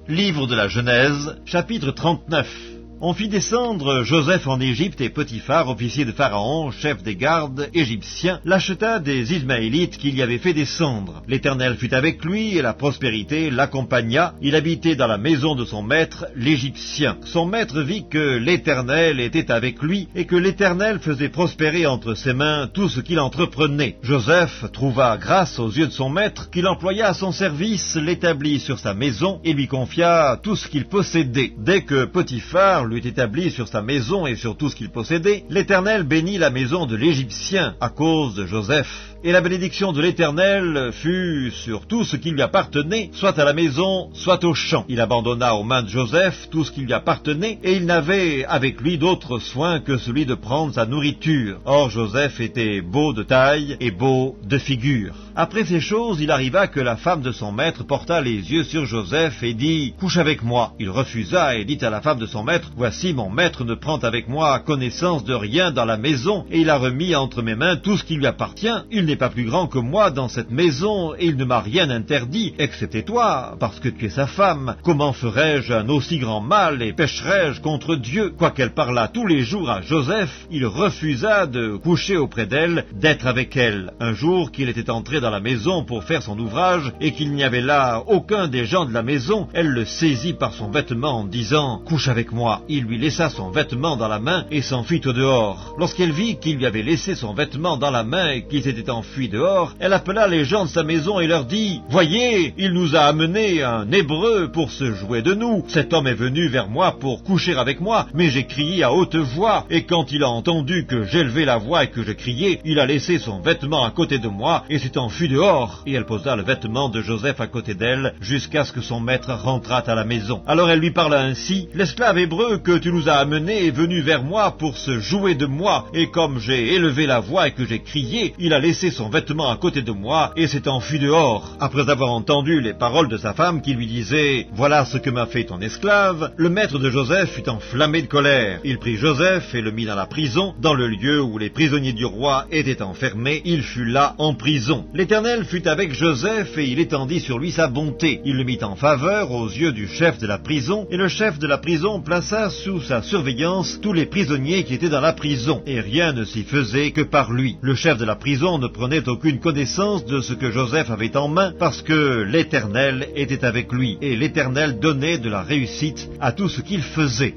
Livre de la Genèse, chapitre 39. On fit descendre Joseph en Égypte et Potiphar, officier de Pharaon, chef des gardes égyptiens, l'acheta des Ismaélites qu'il y avait fait descendre. L'Éternel fut avec lui et la prospérité l'accompagna. Il habitait dans la maison de son maître, l'Égyptien. Son maître vit que l'Éternel était avec lui et que l'Éternel faisait prospérer entre ses mains tout ce qu'il entreprenait. Joseph trouva grâce aux yeux de son maître, qu'il employa à son service, l'établit sur sa maison et lui confia tout ce qu'il possédait. Dès que Potiphar eut établi sur sa maison et sur tout ce qu'il possédait, l'Éternel bénit la maison de l'Égyptien à cause de Joseph. Et la bénédiction de l'Éternel fut sur tout ce qui lui appartenait, soit à la maison, soit au champ. Il abandonna aux mains de Joseph tout ce qui lui appartenait, et il n'avait avec lui d'autre soin que celui de prendre sa nourriture. Or Joseph était beau de taille et beau de figure. Après ces choses, il arriva que la femme de son maître porta les yeux sur Joseph et dit « Couche avec moi ». Il refusa et dit à la femme de son maître « Voici, mon maître ne prend avec moi connaissance de rien dans la maison, et il a remis entre mes mains tout ce qui lui appartient. Il n'est pas plus grand que moi dans cette maison, et il ne m'a rien interdit, excepté toi, parce que tu es sa femme. Comment ferais-je un aussi grand mal, et pécherais-je contre Dieu ?» Quoiqu'elle parlât tous les jours à Joseph, il refusa de coucher auprès d'elle, d'être avec elle. Un jour qu'il était entré dans la maison pour faire son ouvrage, et qu'il n'y avait là aucun des gens de la maison, elle le saisit par son vêtement en disant « Couche avec moi ». Il lui laissa son vêtement dans la main et s'enfuit au dehors. Lorsqu'elle vit qu'il lui avait laissé son vêtement dans la main et qu'il s'était enfui dehors, elle appela les gens de sa maison et leur dit « Voyez, il nous a amené un Hébreu pour se jouer de nous. Cet homme est venu vers moi pour coucher avec moi, mais j'ai crié à haute voix, et quand il a entendu que j'élevais la voix et que je criais, il a laissé son vêtement à côté de moi et s'est enfui dehors. » Et elle posa le vêtement de Joseph à côté d'elle, jusqu'à ce que son maître rentrât à la maison. Alors elle lui parla ainsi « L'esclave hébreu que tu nous as amené est venu vers moi pour se jouer de moi, et comme j'ai élevé la voix et que j'ai crié, il a laissé son vêtement à côté de moi et s'est enfui dehors. » Après avoir entendu les paroles de sa femme qui lui disait « Voilà ce que m'a fait ton esclave », le maître de Joseph fut enflammé de colère. Il prit Joseph et le mit dans la prison, dans le lieu où les prisonniers du roi étaient enfermés. Il fut là en prison. L'Éternel fut avec Joseph et il étendit sur lui sa bonté. Il le mit en faveur aux yeux du chef de la prison, et le chef de la prison plaça sous sa surveillance tous les prisonniers qui étaient dans la prison, et rien ne s'y faisait que par lui. Le chef de la prison ne prenait aucune connaissance de ce que Joseph avait en main, parce que l'Éternel était avec lui, et l'Éternel donnait de la réussite à tout ce qu'il faisait.